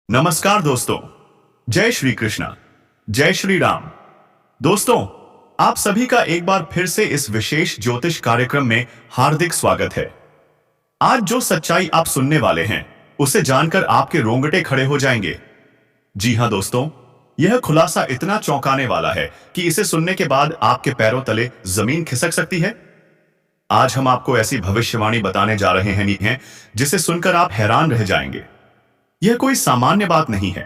नमस्कार दोस्तों। जय श्री कृष्णा। जय श्री राम। दोस्तों, आप सभी का एक बार फिर से इस विशेष ज्योतिष कार्यक्रम में हार्दिक स्वागत है। आज जो सच्चाई आप सुनने वाले हैं उसे जानकर आपके रोंगटे खड़े हो जाएंगे। जी हां दोस्तों, यह खुलासा इतना चौंकाने वाला है कि इसे सुनने के बाद आपके पैरों तले जमीन खिसक सकती है। आज हम आपको ऐसी भविष्यवाणी बताने जा रहे हैं जिसे सुनकर आप हैरान रह जाएंगे। यह कोई सामान्य बात नहीं है।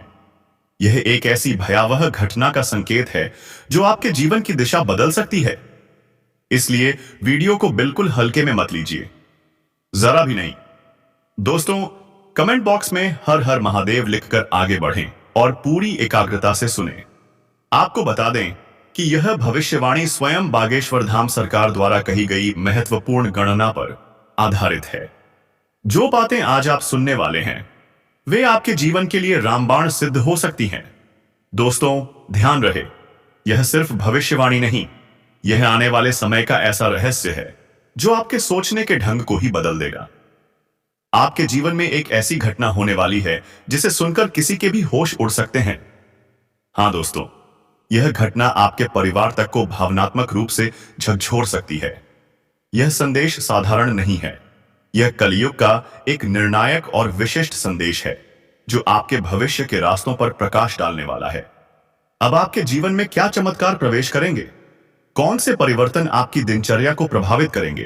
यह एक ऐसी भयावह घटना का संकेत है जो आपके जीवन की दिशा बदल सकती है। इसलिए वीडियो को बिल्कुल हल्के में मत लीजिए, जरा भी नहीं। दोस्तों, कमेंट बॉक्स में हर हर महादेव लिखकर आगे बढ़ें और पूरी एकाग्रता से सुनें। आपको बता दें कि यह भविष्यवाणी स्वयं बागेश्वर धाम सरकार द्वारा कही गई महत्वपूर्ण गणना पर आधारित है। जो बातें आज आप सुनने वाले हैं वे आपके जीवन के लिए रामबाण सिद्ध हो सकती हैं। दोस्तों, ध्यान रहे, यह सिर्फ भविष्यवाणी नहीं, यह आने वाले समय का ऐसा रहस्य है जो आपके सोचने के ढंग को ही बदल देगा। आपके जीवन में एक ऐसी घटना होने वाली है जिसे सुनकर किसी के भी होश उड़ सकते हैं। हां दोस्तों, यह घटना आपके परिवार तक को भावनात्मक रूप से झकझोर सकती है। यह संदेश साधारण नहीं है। यह कलयुग का एक निर्णायक और विशिष्ट संदेश है जो आपके भविष्य के रास्तों पर प्रकाश डालने वाला है। अब आपके जीवन में क्या चमत्कार प्रवेश करेंगे? कौन से परिवर्तन आपकी दिनचर्या को प्रभावित करेंगे?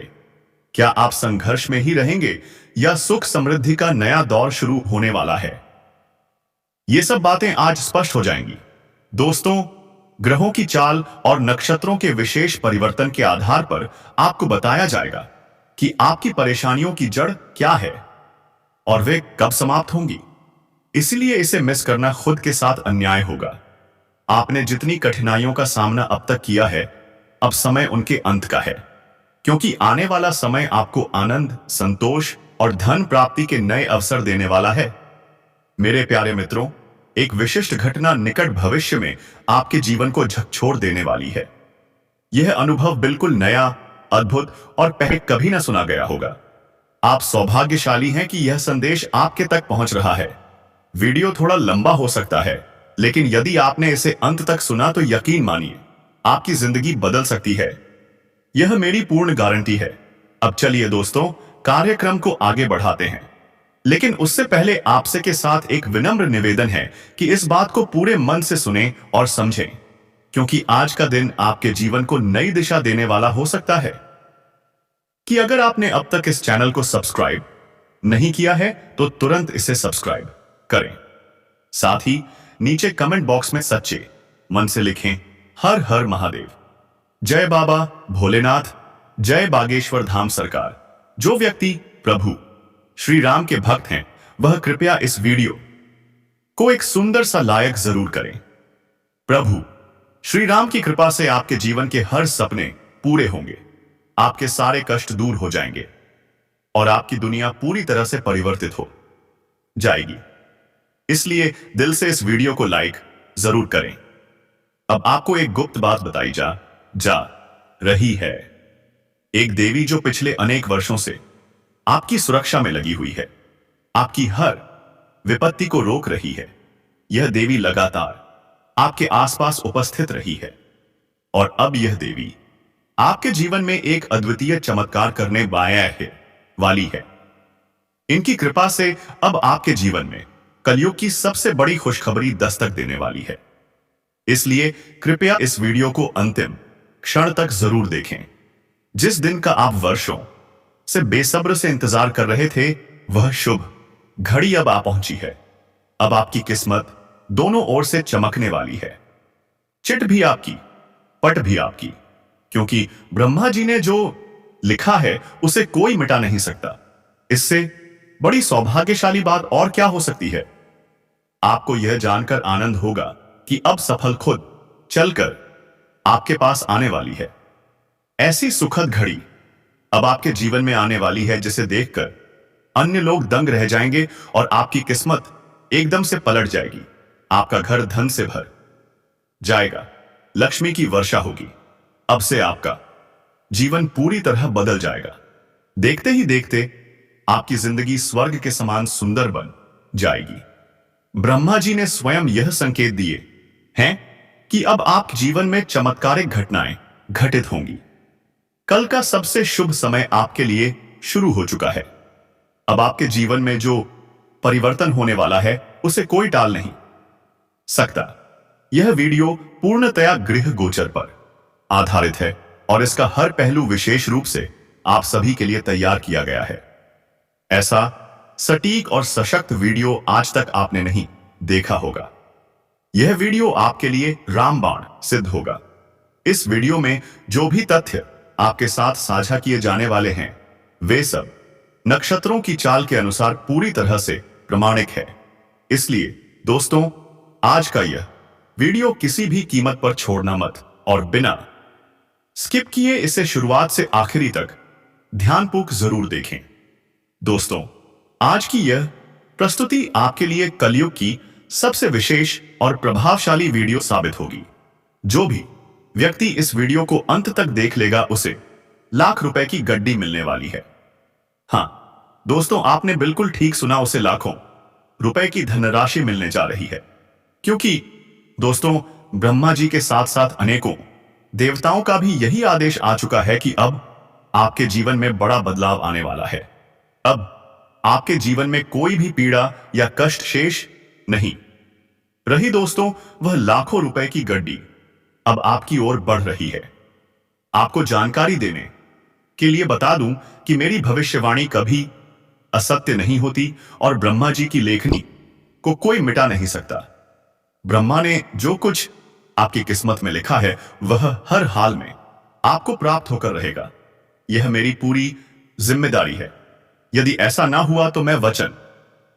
क्या आप संघर्ष में ही रहेंगे या सुख समृद्धि का नया दौर शुरू होने वाला है? ये सब बातें आज स्पष्ट हो जाएंगी। दोस्तों, ग्रहों की चाल और नक्षत्रों के विशेष परिवर्तन के आधार पर आपको बताया जाएगा कि आपकी परेशानियों की जड़ क्या है और वे कब समाप्त होंगी। इसलिए इसे मिस करना खुद के साथ अन्याय होगा। आपने जितनी कठिनाइयों का सामना अब तक किया है, अब समय उनके अंत का है, क्योंकि आने वाला समय आपको आनंद, संतोष और धन प्राप्ति के नए अवसर देने वाला है। मेरे प्यारे मित्रों, एक विशिष्ट घटना निकट भविष्य में आपके जीवन को झकझोर देने वाली है। यह अनुभव बिल्कुल नया, अद्भुत और पहले कभी ना सुना गया होगा। आप सौभाग्यशाली हैं कि यह संदेश आपके तक पहुंच रहा है। वीडियो थोड़ा लंबा हो सकता है, लेकिन यदि आपने इसे अंत तक सुना तो यकीन मानिए, आपकी जिंदगी बदल सकती है। यह मेरी पूर्ण गारंटी है। अब चलिए दोस्तों, कार्यक्रम को आगे बढ़ाते हैं, लेकिन उससे पहले आपसे के साथ एक विनम्र निवेदन है कि इस बात को पूरे मन से सुनें और समझें, क्योंकि आज का दिन आपके जीवन को नई दिशा देने वाला हो सकता है। कि अगर आपने अब तक इस चैनल को सब्सक्राइब नहीं किया है तो तुरंत इसे सब्सक्राइब करें। साथ ही नीचे कमेंट बॉक्स में सच्चे मन से लिखें, हर हर महादेव, जय बाबा भोलेनाथ, जय बागेश्वर धाम सरकार। जो व्यक्ति प्रभु श्री राम के भक्त हैं वह कृपया इस वीडियो को एक सुंदर सा लाइक जरूर करें। प्रभु श्री राम की कृपा से आपके जीवन के हर सपने पूरे होंगे, आपके सारे कष्ट दूर हो जाएंगे और आपकी दुनिया पूरी तरह से परिवर्तित हो जाएगी। इसलिए दिल से इस वीडियो को लाइक जरूर करें। अब आपको एक गुप्त बात बताई जा रही है। एक देवी जो पिछले अनेक वर्षों से आपकी सुरक्षा में लगी हुई है, आपकी हर विपत्ति को रोक रही है। यह देवी लगातार आपके आसपास उपस्थित रही है और अब यह देवी आपके जीवन में एक अद्वितीय चमत्कार करने वाली है। इनकी कृपा से अब आपके जीवन में कलयुग की सबसे बड़ी खुशखबरी दस्तक देने वाली है। इसलिए कृपया इस वीडियो को अंतिम क्षण तक जरूर देखें। जिस दिन का आप वर्षों से बेसब्र से इंतजार कर रहे थे, वह शुभ घड़ी अब आ पहुंची है। अब आपकी किस्मत दोनों ओर से चमकने वाली है। चिट भी आपकी, पट भी आपकी, क्योंकि ब्रह्मा जी ने जो लिखा है उसे कोई मिटा नहीं सकता। इससे बड़ी सौभाग्यशाली बात और क्या हो सकती है। आपको यह जानकर आनंद होगा कि अब सफल खुद चलकर आपके पास आने वाली है। ऐसी सुखद घड़ी अब आपके जीवन में आने वाली है जिसे देखकर अन्य लोग दंग रह जाएंगे और आपकी किस्मत एकदम से पलट जाएगी। आपका घर धन से भर जाएगा, लक्ष्मी की वर्षा होगी। अब से आपका जीवन पूरी तरह बदल जाएगा। देखते ही देखते आपकी जिंदगी स्वर्ग के समान सुंदर बन जाएगी। ब्रह्मा जी ने स्वयं यह संकेत दिए हैं कि अब आप जीवन में चमत्कारिक घटनाएं घटित होंगी। कल का सबसे शुभ समय आपके लिए शुरू हो चुका है। अब आपके जीवन में जो परिवर्तन होने वाला है उसे कोई टाल नहीं सकता। यह वीडियो पूर्णतया गृह गोचर पर आधारित है और इसका हर पहलू विशेष रूप से आप सभी के लिए तैयार किया गया है। ऐसा सटीक और सशक्त वीडियो आज तक आपने नहीं देखा होगा। यह वीडियो आपके लिए रामबाण सिद्ध होगा। इस वीडियो में जो भी तथ्य आपके साथ साझा किए जाने वाले हैं वे सब नक्षत्रों की चाल के अनुसार पूरी तरह से प्रमाणिक है। इसलिए दोस्तों, आज का यह वीडियो किसी भी कीमत पर छोड़ना मत और बिना स्किप किए इसे शुरुआत से आखिरी तक ध्यानपूर्वक जरूर देखें। दोस्तों, आज की यह प्रस्तुति आपके लिए कलयुग की सबसे विशेष और प्रभावशाली वीडियो साबित होगी। जो भी व्यक्ति इस वीडियो को अंत तक देख लेगा उसे लाख रुपए की गड्डी मिलने वाली है। हां दोस्तों, आपने बिल्कुल ठीक सुना, उसे लाखों रुपए की धनराशि मिलने जा रही है। क्योंकि दोस्तों, ब्रह्मा जी के साथ साथ अनेकों देवताओं का भी यही आदेश आ चुका है कि अब आपके जीवन में बड़ा बदलाव आने वाला है। अब आपके जीवन में कोई भी पीड़ा या कष्ट शेष नहीं रही। दोस्तों, वह लाखों रुपए की गड्डी अब आपकी ओर बढ़ रही है। आपको जानकारी देने के लिए बता दूं कि मेरी भविष्यवाणी कभी असत्य नहीं होती और ब्रह्मा जी की लेखनी को कोई मिटा नहीं सकता। ब्रह्मा ने जो कुछ आपकी किस्मत में लिखा है वह हर हाल में आपको प्राप्त होकर रहेगा। यह मेरी पूरी जिम्मेदारी है। यदि ऐसा ना हुआ तो मैं वचन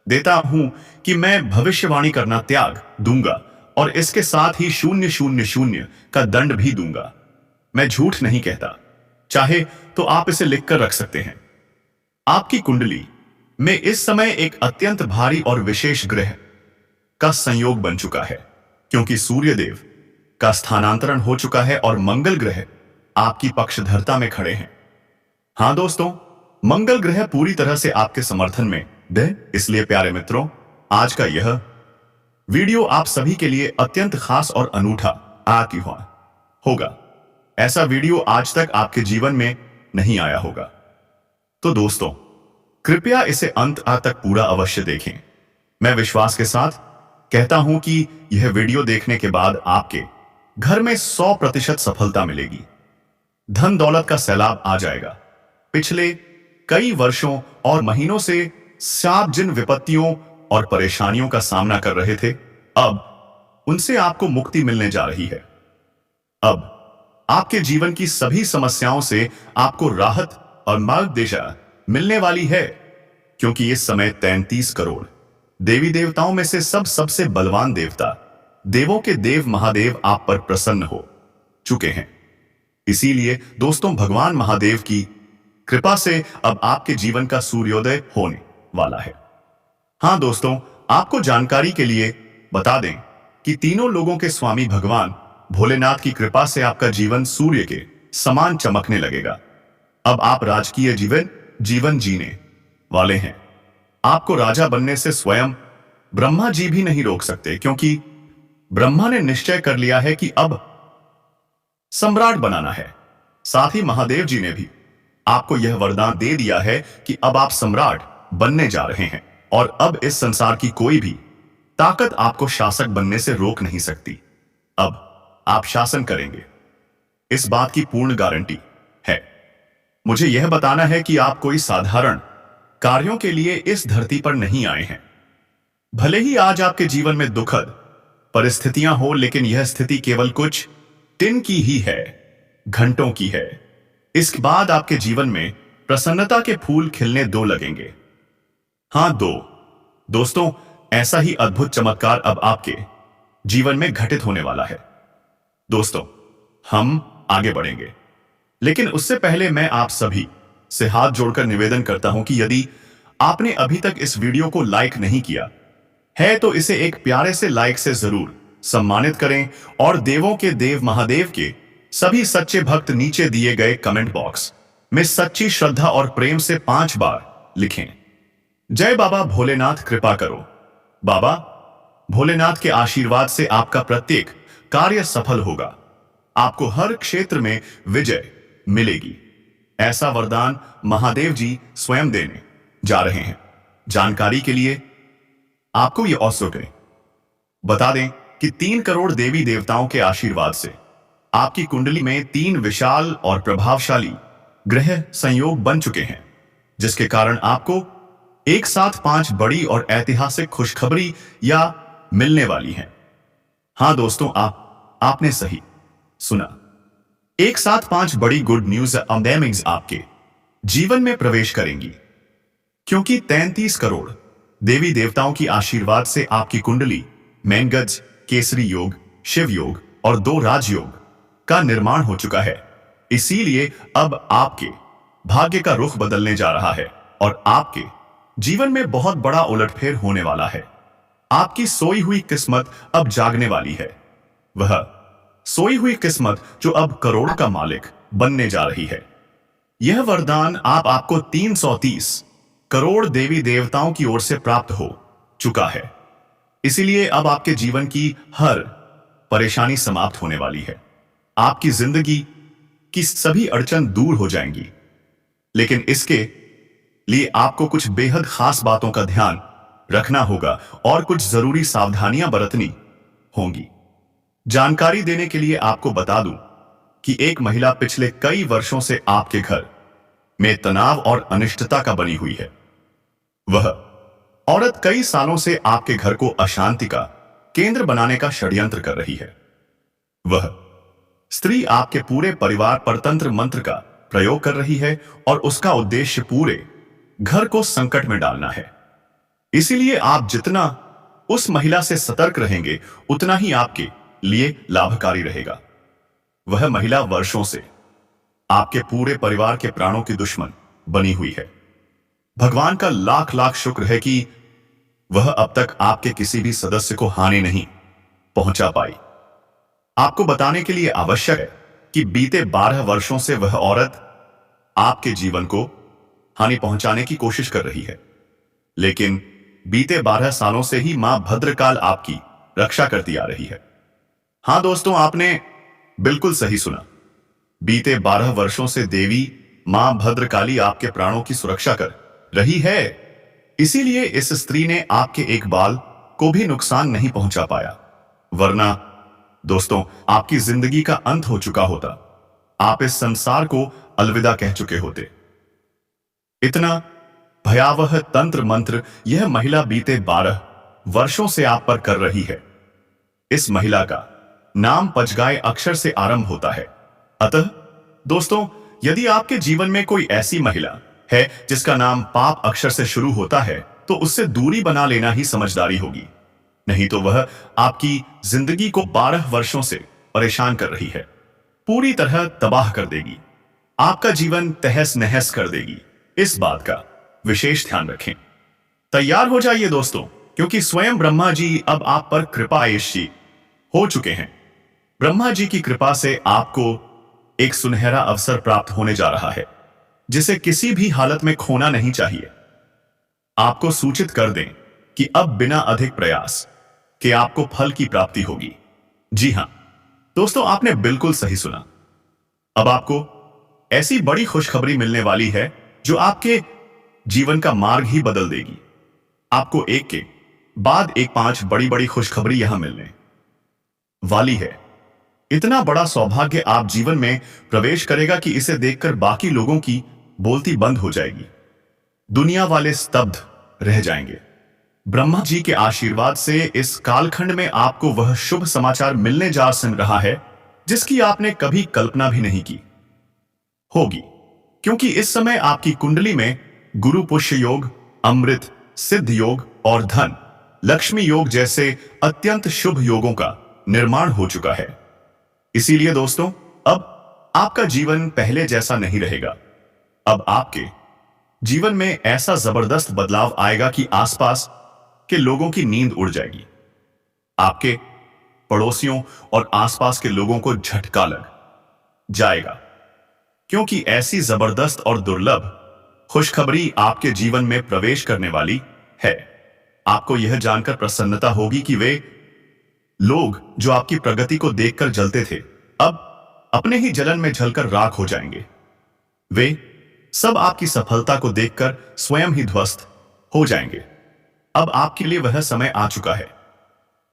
देता हूं कि मैं भविष्यवाणी करना त्याग दूंगा और इसके साथ ही 000 का दंड भी दूंगा। मैं झूठ नहीं कहता। चाहे तो आप इसे लिखकर रख सकते हैं। आपकी कुंडली में इस समय एक अत्यंत भारी और विशेष ग्रह का संयोग बन चुका है, क्योंकि सूर्यदेव का स्थानांतरण हो चुका है और मंगल ग्रह आपकी पक्षधरता में खड़े हैं। हां दोस्तों, मंगल ग्रह पूरी तरह से आपके समर्थन में है। इसलिए प्यारे मित्रों, आज का यह वीडियो आप सभी के लिए अत्यंत खास और अनूठा आती होगा। ऐसा वीडियो आज तक आपके जीवन में नहीं आया होगा। तो दोस्तों, कृपया इसे अंत तक पूरा अवश्य देखें। मैं विश्वास के साथ कहता हूं कि यह वीडियो देखने के बाद आपके घर में 100% सफलता मिलेगी। धन दौलत का सैलाब आ जाएगा। पिछले कई वर्षों और महीनों से आप जिन विपत्तियों और परेशानियों का सामना कर रहे थे, अब उनसे आपको मुक्ति मिलने जा रही है। अब आपके जीवन की सभी समस्याओं से आपको राहत और मार्गदर्शन मिलने वाली है, क्योंकि इस समय 33 करोड़ देवी देवताओं में से सबसे बलवान देवता, देवों के देव महादेव आप पर प्रसन्न हो चुके हैं। इसीलिए दोस्तों, भगवान महादेव की कृपा से अब आपके जीवन का सूर्योदय होने वाला है। हां दोस्तों, आपको जानकारी के लिए बता दें कि तीनों लोगों के स्वामी भगवान भोलेनाथ की कृपा से आपका जीवन सूर्य के समान चमकने लगेगा। अब आप राजकीय जीवन जीने वाले हैं। आपको राजा बनने से स्वयं ब्रह्मा जी भी नहीं रोक सकते, क्योंकि ब्रह्मा ने निश्चय कर लिया है कि अब सम्राट बनाना है। साथ ही महादेव जी ने भी आपको यह वरदान दे दिया है कि अब आप सम्राट बनने जा रहे हैं और अब इस संसार की कोई भी ताकत आपको शासक बनने से रोक नहीं सकती। अब आप शासन करेंगे, इस बात की पूर्ण गारंटी है। मुझे यह बताना है कि आप कोई साधारण कार्यों के लिए इस धरती पर नहीं आए हैं। भले ही आज आपके जीवन में दुखद परिस्थितियां हो, लेकिन यह स्थिति केवल कुछ दिन की ही है, घंटों की है। इसके बाद आपके जीवन में प्रसन्नता के फूल खिलने दो लगेंगे। हां दोस्तों, ऐसा ही अद्भुत चमत्कार अब आपके जीवन में घटित होने वाला है। दोस्तों, हम आगे बढ़ेंगे, लेकिन उससे पहले मैं आप सभी से हाथ जोड़कर निवेदन करता हूं कि यदि आपने अभी तक इस वीडियो को लाइक नहीं किया है तो इसे एक प्यारे से लाइक से जरूर सम्मानित करें और देवों के देव महादेव के सभी सच्चे भक्त नीचे दिए गए कमेंट बॉक्स में सच्ची श्रद्धा और प्रेम से 5 बार लिखें, जय बाबा भोलेनाथ कृपा करो। बाबा भोलेनाथ के आशीर्वाद से आपका प्रत्येक कार्य सफल होगा। आपको हर क्षेत्र में विजय मिलेगी। ऐसा वरदान महादेव जी स्वयं देने जा रहे हैं। जानकारी के लिए आपको यह औसत बता दें कि 3 करोड़ देवी देवताओं के आशीर्वाद से आपकी कुंडली में 3 विशाल और प्रभावशाली ग्रह संयोग बन चुके हैं, जिसके कारण आपको एक साथ 5 बड़ी और ऐतिहासिक खुशखबरी या मिलने वाली हैं। हां दोस्तों, आपने सही सुना। एक साथ 5 बड़ी गुड न्यूज अमेजिंग आपके जीवन में प्रवेश करेंगी, क्योंकि 33 करोड़ देवी देवताओं की आशीर्वाद से आपकी कुंडली मैनगज, केसरी योग, शिव योग और 2 राजयोग का निर्माण हो चुका है। इसीलिए अब आपके भाग्य का रुख बदलने जा रहा है और आपके जीवन में बहुत बड़ा उलटफेर होने वाला है। आपकी सोई हुई किस्मत अब जागने वाली है। वह सोई हुई किस्मत जो अब करोड़ का मालिक बनने जा रही है। यह वरदान आपको 330 करोड़ देवी देवताओं की ओर से प्राप्त हो चुका है। इसीलिए अब आपके जीवन की हर परेशानी समाप्त होने वाली है। आपकी जिंदगी की सभी अड़चन दूर हो जाएंगी। लेकिन इसके लिए आपको कुछ बेहद खास बातों का ध्यान रखना होगा और कुछ जरूरी सावधानियां बरतनी होंगी। जानकारी देने के लिए आपको बता दूं कि एक महिला पिछले कई वर्षों से आपके घर में तनाव और अनिश्चितता का बनी हुई है। वह औरत कई सालों से आपके घर को अशांति का केंद्र बनाने का षड्यंत्र कर रही है। वह स्त्री आपके पूरे परिवार पर तंत्र मंत्र का प्रयोग कर रही है और उसका उद्देश्य पूरे घर को संकट में डालना है। इसीलिए आप जितना उस महिला से सतर्क रहेंगे, उतना ही आपके लिए लाभकारी रहेगा। वह महिला वर्षों से आपके पूरे परिवार के प्राणों की दुश्मन बनी हुई है। भगवान का लाख लाख शुक्र है कि वह अब तक आपके किसी भी सदस्य को हानि नहीं पहुंचा पाई। आपको बताने के लिए आवश्यक है कि बीते 12 वर्षों से वह औरत आपके जीवन को हानि पहुंचाने की कोशिश कर रही है, लेकिन बीते 12 सालों से ही मां भद्रकाल आपकी रक्षा करती आ रही है। हां दोस्तों, आपने बिल्कुल सही सुना। बीते 12 वर्षों से देवी मां भद्रकाली आपके प्राणों की सुरक्षा कर रही है। इसीलिए इस स्त्री ने आपके एक बाल को भी नुकसान नहीं पहुंचा पाया, वरना दोस्तों आपकी जिंदगी का अंत हो चुका होता। आप इस संसार को अलविदा कह चुके होते। इतना भयावह तंत्र मंत्र यह महिला बीते 12 वर्षों से आप पर कर रही है। इस महिला का नाम पचगाय अक्षर से आरंभ होता है। अतः दोस्तों, यदि आपके जीवन में कोई ऐसी महिला है जिसका नाम पाप अक्षर से शुरू होता है, तो उससे दूरी बना लेना ही समझदारी होगी। नहीं तो वह आपकी जिंदगी को 12 वर्षों से परेशान कर रही है, पूरी तरह तबाह कर देगी, आपका जीवन तहस नहस कर देगी। इस बात का विशेष ध्यान रखें। तैयार हो जाइए दोस्तों, क्योंकि स्वयं ब्रह्मा जी अब आप पर कृपाएशी हो चुके हैं। ब्रह्मा जी की कृपा से आपको एक सुनहरा अवसर प्राप्त होने जा रहा है, जिसे किसी भी हालत में खोना नहीं चाहिए। आपको सूचित कर दें कि अब बिना अधिक प्रयास के आपको फल की प्राप्ति होगी। जी हां दोस्तों, आपने बिल्कुल सही सुना। अब आपको ऐसी बड़ी खुशखबरी मिलने वाली है जो आपके जीवन का मार्ग ही बदल देगी। आपको एक के बाद एक 5 बड़ी बड़ी खुशखबरी यहां मिलने वाली है। इतना बड़ा सौभाग्य आप जीवन में प्रवेश करेगा कि इसे देखकर बाकी लोगों की बोलती बंद हो जाएगी। दुनिया वाले स्तब्ध रह जाएंगे। ब्रह्मा जी के आशीर्वाद से इस कालखंड में आपको वह शुभ समाचार मिलने जा रहा है जिसकी आपने कभी कल्पना भी नहीं की होगी, क्योंकि इस समय आपकी कुंडली में गुरु पुष्य योग, अमृत सिद्ध योग और धन लक्ष्मी योग जैसे अत्यंत शुभ योगों का निर्माण हो चुका है। इसीलिए दोस्तों, अब आपका जीवन पहले जैसा नहीं रहेगा। अब आपके जीवन में ऐसा जबरदस्त बदलाव आएगा कि आसपास के लोगों की नींद उड़ जाएगी। आपके पड़ोसियों और आसपास के लोगों को झटका लग जाएगा, क्योंकि ऐसी जबरदस्त और दुर्लभ खुशखबरी आपके जीवन में प्रवेश करने वाली है। आपको यह जानकर प्रसन्नता होगी कि वे लोग जो आपकी प्रगति को देखकर जलते थे, अब अपने ही जलन में जलकर राख हो जाएंगे। वे सब आपकी सफलता को देखकर स्वयं ही ध्वस्त हो जाएंगे। अब आपके लिए वह समय आ चुका है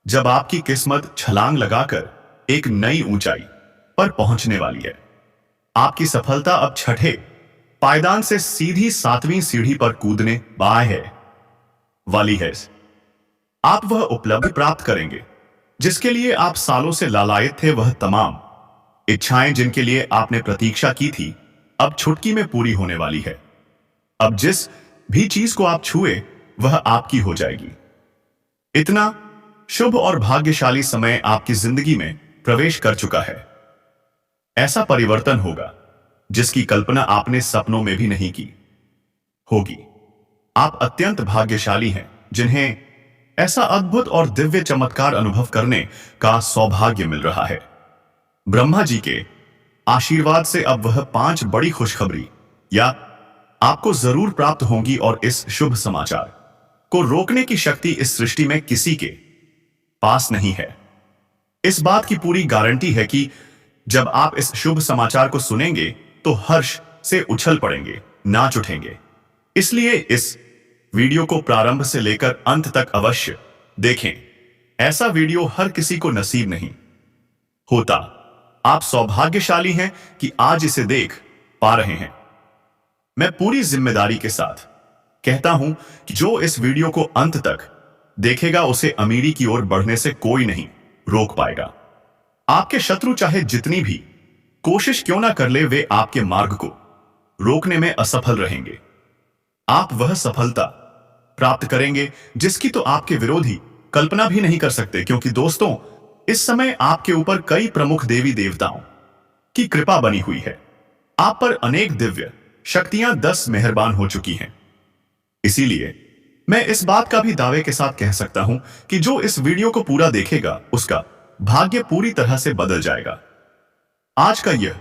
जब आपकी किस्मत छलांग लगाकर एक नई ऊंचाई पर पहुंचने वाली है। आपकी सफलता अब छठे पायदान से सीधी 7वीं सीढ़ी पर कूदने वाली है। आप वह उपलब्धि प्राप्त करेंगे जिसके लिए आप सालों से लालायित थे। वह तमाम इच्छाएं जिनके लिए आपने प्रतीक्षा की थी, अब चुटकी में पूरी होने वाली है। अब जिस भी चीज को आप छुए वह आपकी हो जाएगी। इतना शुभ और भाग्यशाली समय आपकी जिंदगी में प्रवेश कर चुका है। ऐसा परिवर्तन होगा जिसकी कल्पना आपने सपनों में भी नहीं की होगी। आप अत्यंत भाग्यशाली हैं जिन्हें ऐसा अद्भुत और दिव्य चमत्कार अनुभव करने का सौभाग्य मिल रहा है। ब्रह्मा जी के आशीर्वाद से अब वह 5 बड़ी खुशखबरी या आपको जरूर प्राप्त होंगी और इस शुभ समाचार को रोकने की शक्ति इस सृष्टि में किसी के पास नहीं है। इस बात की पूरी गारंटी है कि जब आप इस शुभ समाचार को सुनेंगे तो हर्ष से उछल पड़ेंगे, नाच उठेंगे। इसलिए इस वीडियो को प्रारंभ से लेकर अंत तक अवश्य देखें। ऐसा वीडियो हर किसी को नसीब नहीं होता। आप सौभाग्यशाली हैं कि आज इसे देख पा रहे हैं। मैं पूरी जिम्मेदारी के साथ कहता हूं कि जो इस वीडियो को अंत तक देखेगा उसे अमीरी की ओर बढ़ने से कोई नहीं रोक पाएगा। आपके शत्रु चाहे जितनी भी कोशिश क्यों ना कर ले, वे आपके मार्ग को रोकने में असफल रहेंगे। आप वह सफलता प्राप्त करेंगे जिसकी तो आपके विरोधी कल्पना भी नहीं कर सकते, क्योंकि दोस्तों इस समय आपके ऊपर कई प्रमुख देवी देवताओं की कृपा बनी हुई है। आप पर अनेक दिव्य शक्तियां 10 मेहरबान हो चुकी हैं। इसीलिए मैं इस बात का भी दावे के साथ कह सकता हूं कि जो इस वीडियो को पूरा देखेगा उसका भाग्य पूरी तरह से बदल जाएगा। आज का यह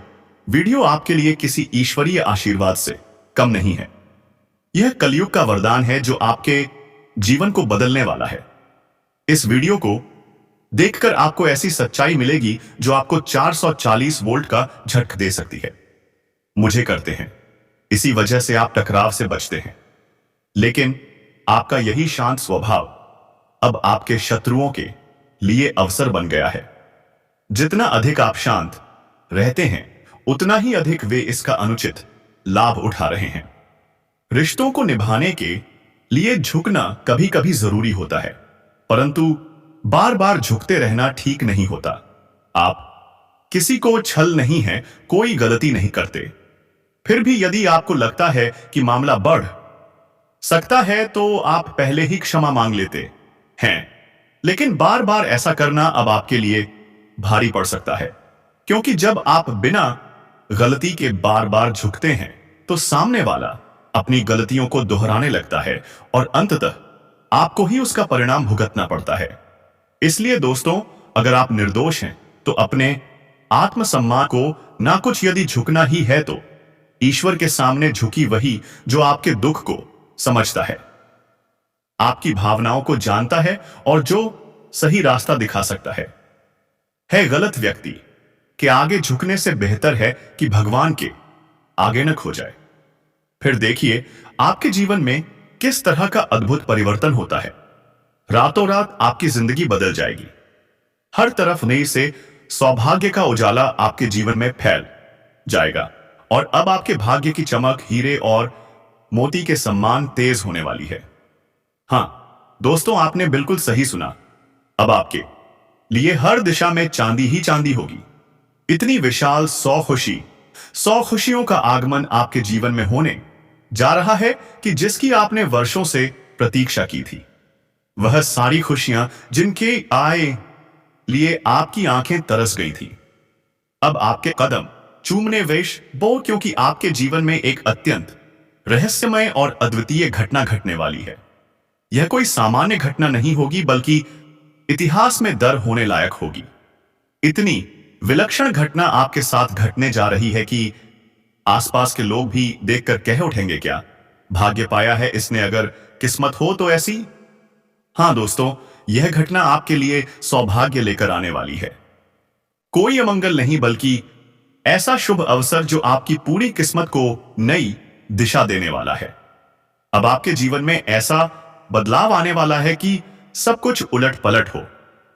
वीडियो आपके लिए किसी ईश्वरीय आशीर्वाद से कम नहीं है। यह कलयुग का वरदान है जो आपके जीवन को बदलने वाला है। इस वीडियो को देखकर आपको ऐसी सच्चाई मिलेगी जो आपको 440 वोल्ट का झटका दे सकती है। मुझे करते हैं, इसी वजह से आप टकराव से बचते हैं। लेकिन आपका यही शांत स्वभाव अब आपके शत्रुओं के लिए अवसर बन गया है। जितना अधिक आप शांत रहते हैं उतना ही अधिक वे इसका अनुचित लाभ उठा रहे हैं। रिश्तों को निभाने के लिए झुकना कभी कभी जरूरी होता है, परंतु बार बार झुकते रहना ठीक नहीं होता। आप किसी को छल नहीं है, कोई गलती नहीं करते। फिर भी यदि आपको लगता है कि मामला बढ़ सकता है तो आप पहले ही क्षमा मांग लेते हैं। लेकिन बार बार ऐसा करना अब आपके लिए भारी पड़ सकता है, क्योंकि जब आप बिना गलती के बार बार झुकते हैं तो सामने वाला अपनी गलतियों को दोहराने लगता है और अंततः आपको ही उसका परिणाम भुगतना पड़ता है। इसलिए दोस्तों, अगर आप निर्दोष हैं तो अपने आत्मसम्मान को ना कुछ यदि झुकना ही है तो ईश्वर के सामने झुकी वही जो आपके दुख को समझता है, आपकी भावनाओं को जानता है और जो सही रास्ता दिखा सकता है। गलत व्यक्ति के आगे झुकने से बेहतर है कि भगवान के आगे न खो जाए। फिर देखिए आपके जीवन में किस तरह का अद्भुत परिवर्तन होता है। रातों रात आपकी जिंदगी बदल जाएगी। हर तरफ नई से सौभाग्य का उजाला आपके जीवन में फैल जाएगा और अब आपके भाग्य की चमक हीरे और मोती के समान तेज होने वाली है। हां दोस्तों, आपने बिल्कुल सही सुना। अब आपके लिए हर दिशा में चांदी ही चांदी होगी। इतनी विशाल 100 खुशियों का आगमन आपके जीवन में होने जा रहा है कि जिसकी आपने वर्षों से प्रतीक्षा की थी। वह सारी खुशियां जिनके आए लिए आपकी आंखें तरस गई थी, अब आपके कदम चूमने वेश बो, क्योंकि आपके जीवन में एक अत्यंत रहस्यमय और अद्वितीय घटना घटने वाली है। यह कोई सामान्य घटना नहीं होगी, बल्कि इतिहास में दर होने लायक होगी। इतनी विलक्षण घटना आपके साथ घटने जा रही है कि आसपास के लोग भी देखकर कह उठेंगे, क्या भाग्य पाया है इसने, अगर किस्मत हो तो ऐसी हाँ दोस्तों, यह घटना आपके लिए सौभाग्य लेकर आने वाली है। कोई अमंगल नहीं, बल्कि ऐसा शुभ अवसर जो आपकी पूरी किस्मत को नई दिशा देने वाला है। अब आपके जीवन में ऐसा बदलाव आने वाला है कि सब कुछ उलट पलट हो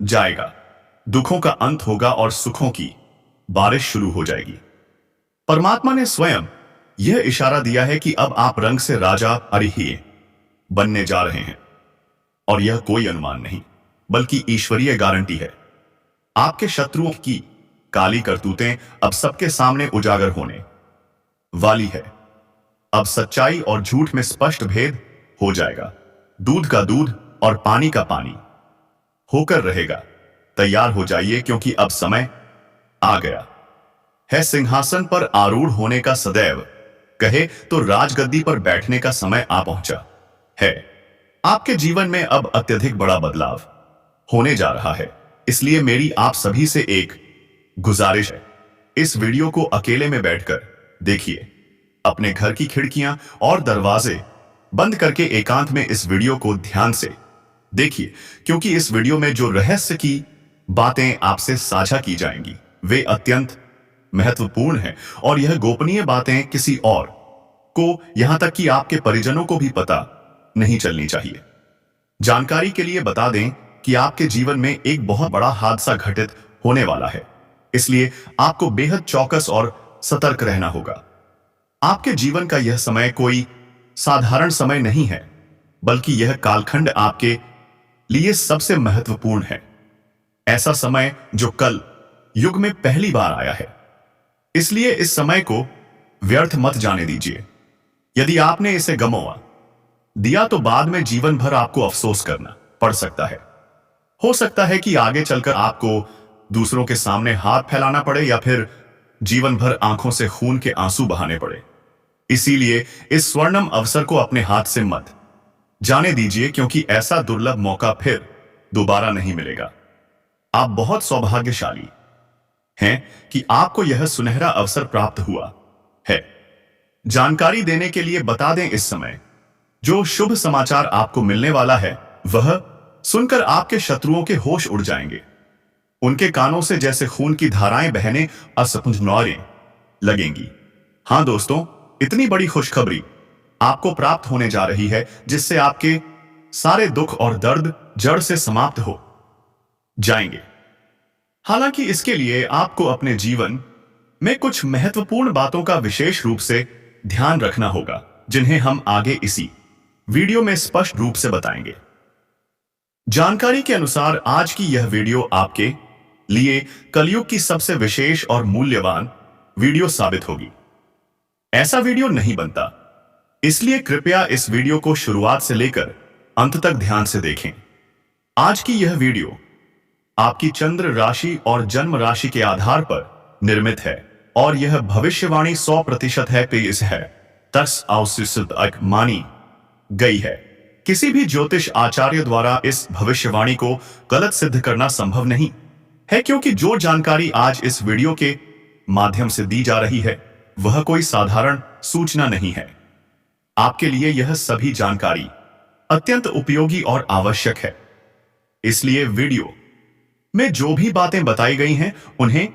जाएगा। दुखों का अंत होगा और सुखों की बारिश शुरू हो जाएगी। परमात्मा ने स्वयं यह इशारा दिया है कि अब आप रंग से राजा अरिहिए बनने जा रहे हैं। और यह कोई अनुमान नहीं, बल्कि ईश्वरीय गारंटी है। आपके शत्रुओं की काली करतूतें अब सबके सामने उजागर होने वाली है। अब सच्चाई और झूठ में स्पष्ट भेद हो जाएगा। दूध का दूध और पानी का पानी होकर रहेगा। तैयार हो जाइए, क्योंकि अब समय आ गया है सिंहासन पर आरूढ़ होने का। सदैव कहे तो राजगद्दी पर बैठने का समय आ पहुंचा है। आपके जीवन में अब अत्यधिक बड़ा बदलाव होने जा रहा है। इसलिए मेरी आप सभी से एक गुजारिश है, इस वीडियो को अकेले में बैठकर देखिए। अपने घर की खिड़कियां और दरवाजे बंद करके एकांत में इस वीडियो को ध्यान से देखिए, क्योंकि इस वीडियो में जो रहस्य की बातें आपसे साझा की जाएंगी वे अत्यंत महत्वपूर्ण हैं। और यह गोपनीय बातें किसी और को, यहां तक कि आपके परिजनों को भी पता नहीं चलनी चाहिए। जानकारी के लिए बता दें कि आपके जीवन में एक बहुत बड़ा हादसा घटित होने वाला है। इसलिए आपको बेहद चौकस और सतर्क रहना होगा। आपके जीवन का यह समय कोई साधारण समय नहीं है, बल्कि यह कालखंड आपके लिए सबसे महत्वपूर्ण है। ऐसा समय जो कल युग में पहली बार आया है। इसलिए इस समय को व्यर्थ मत जाने दीजिए। यदि आपने इसे गंवा दिया तो बाद में जीवन भर आपको अफसोस करना पड़ सकता है। हो सकता है कि आगे चलकर आपको दूसरों के सामने हाथ फैलाना पड़े या फिर जीवन भर आंखों से खून के आंसू बहाने पड़े। इसीलिए इस स्वर्णिम अवसर को अपने हाथ से मत जाने दीजिए, क्योंकि ऐसा दुर्लभ मौका फिर दोबारा नहीं मिलेगा। आप बहुत सौभाग्यशाली हैं कि आपको यह सुनहरा अवसर प्राप्त हुआ है। जानकारी देने के लिए बता दें, इस समय जो शुभ समाचार आपको मिलने वाला है वह सुनकर आपके शत्रुओं के होश उड़ जाएंगे। उनके कानों से जैसे खून की धाराएं बहने असंभवनीय लगेंगी। हां दोस्तों, इतनी बड़ी खुशखबरी आपको प्राप्त होने जा रही है जिससे आपके सारे दुख और दर्द जड़ से समाप्त हो जाएंगे। हालांकि इसके लिए आपको अपने जीवन में कुछ महत्वपूर्ण बातों का विशेष रूप से ध्यान रखना होगा, जिन्हें हम आगे इसी वीडियो में स्पष्ट रूप से बताएंगे। जानकारी के अनुसार आज की यह वीडियो आपके लिए कलयुग की सबसे विशेष और मूल्यवान वीडियो साबित होगी। ऐसा वीडियो नहीं बनता, इसलिए कृपया इस वीडियो को शुरुआत से लेकर अंत तक ध्यान से देखें। आज की यह वीडियो आपकी चंद्र राशि और जन्म राशि के आधार पर निर्मित है और यह भविष्यवाणी 100% है पेश है तर्स आउसित मानी गई है। किसी भी ज्योतिष आचार्य द्वारा इस भविष्यवाणी को गलत सिद्ध करना संभव नहीं है, क्योंकि जो जानकारी आज इस वीडियो के माध्यम से दी जा रही है वह कोई साधारण सूचना नहीं है। आपके लिए यह सभी जानकारी अत्यंत उपयोगी और आवश्यक है। इसलिए वीडियो में जो भी बातें बताई गई हैं उन्हें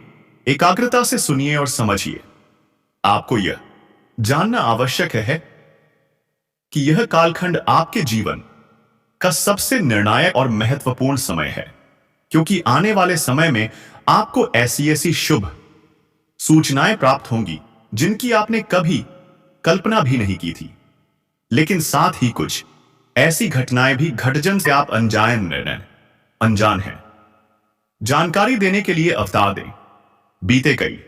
एकाग्रता से सुनिए और समझिए। आपको यह जानना आवश्यक है कि यह कालखंड आपके जीवन का सबसे निर्णायक और महत्वपूर्ण समय है, क्योंकि आने वाले समय में आपको ऐसी शुभ सूचनाएं प्राप्त होंगी जिनकी आपने कभी कल्पना भी नहीं की थी। लेकिन साथ ही कुछ ऐसी घटनाएं भी घटजन से आप अनजान हैं। जानकारी देने के लिए अवतार दें। बीते कई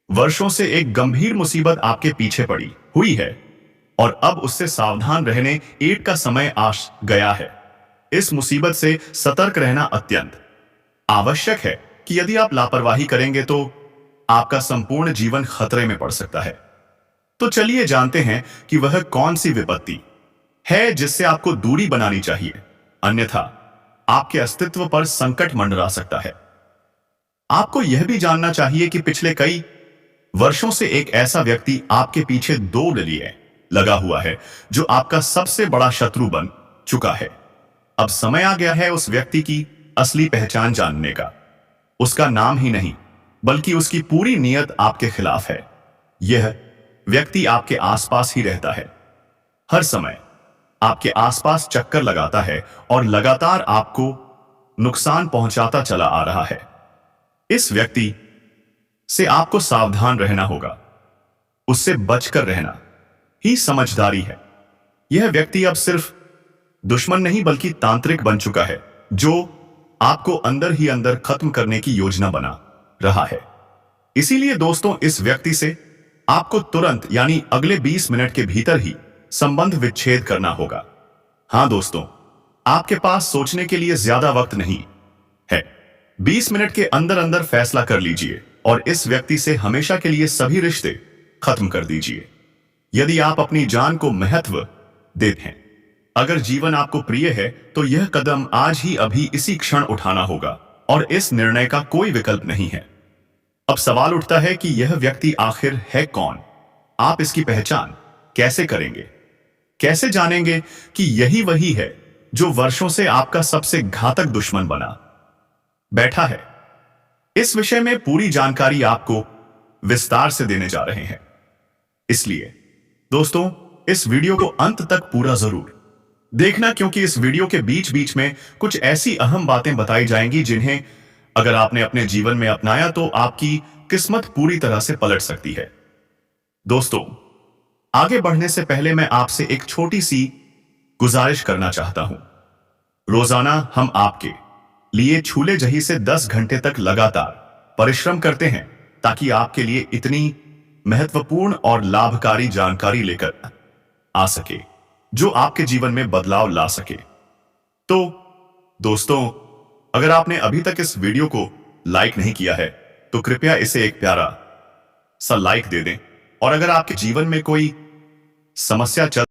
वर्षों से एक गंभीर मुसीबत आपके पीछे पड़ी हुई है और अब उससे सावधान रहने एक का समय आ गया है। इस मुसीबत से सतर्क रहना अत्यंत आवश्यक है कि यदि आप लापरवाही करेंगे तो आपका संपूर्ण जीवन खतरे में पड़ सकता है। तो चलिए जानते हैं कि वह कौन सी विपत्ति है जिससे आपको दूरी बनानी चाहिए, अन्यथा आपके अस्तित्व पर संकट मंडरा सकता है। आपको यह भी जानना चाहिए कि पिछले कई वर्षों से एक ऐसा व्यक्ति आपके पीछे दौड़ लिए लगा हुआ है जो आपका सबसे बड़ा शत्रु बन चुका है। अब समय आ गया है उस व्यक्ति की असली पहचान जानने का। उसका नाम ही नहीं, बल्कि उसकी पूरी नीयत आपके खिलाफ है। यह व्यक्ति आपके आसपास ही रहता है, हर समय आपके आसपास चक्कर लगाता है और लगातार आपको नुकसान पहुंचाता चला आ रहा है। इस व्यक्ति से आपको सावधान रहना होगा। उससे बचकर रहना ही समझदारी है। यह व्यक्ति अब सिर्फ दुश्मन नहीं बल्कि तांत्रिक बन चुका है, जो आपको अंदर ही अंदर खत्म करने की योजना बना रहा है। इसीलिए दोस्तों, इस व्यक्ति से आपको तुरंत यानी अगले 20 मिनट के भीतर ही संबंध विच्छेद करना होगा। हां दोस्तों, आपके पास सोचने के लिए ज्यादा वक्त नहीं है। 20 मिनट के अंदर अंदर फैसला कर लीजिए और इस व्यक्ति से हमेशा के लिए सभी रिश्ते खत्म कर दीजिए। यदि आप अपनी जान को महत्व देते हैं, अगर जीवन आपको प्रिय है, तो यह कदम आज ही अभी इसी क्षण उठाना होगा और इस निर्णय का कोई विकल्प नहीं है। अब सवाल उठता है कि यह व्यक्ति आखिर है कौन? आप इसकी पहचान कैसे करेंगे? कैसे जानेंगे कि यही वही है जो वर्षों से आपका सबसे घातक दुश्मन बना बैठा है? इस विषय में पूरी जानकारी आपको विस्तार से देने जा रहे हैं। इसलिए दोस्तों, इस वीडियो को अंत तक पूरा जरूर देखना, क्योंकि इस वीडियो के बीच बीच में कुछ ऐसी अहम बातें बताई जाएंगी जिन्हें अगर आपने अपने जीवन में अपनाया तो आपकी किस्मत पूरी तरह से पलट सकती है। दोस्तों, आगे बढ़ने से पहले मैं आपसे एक छोटी सी गुजारिश करना चाहता हूं। रोजाना हम आपके लिए छूले जही से 10 घंटे तक लगातार परिश्रम करते हैं ताकि आपके लिए इतनी महत्वपूर्ण और लाभकारी जानकारी लेकर आ सके जो आपके जीवन में बदलाव ला सके। तो दोस्तों, अगर आपने अभी तक इस वीडियो को लाइक नहीं किया है तो कृपया इसे एक प्यारा सा लाइक दे दें। और अगर आपके जीवन में कोई समस्या चल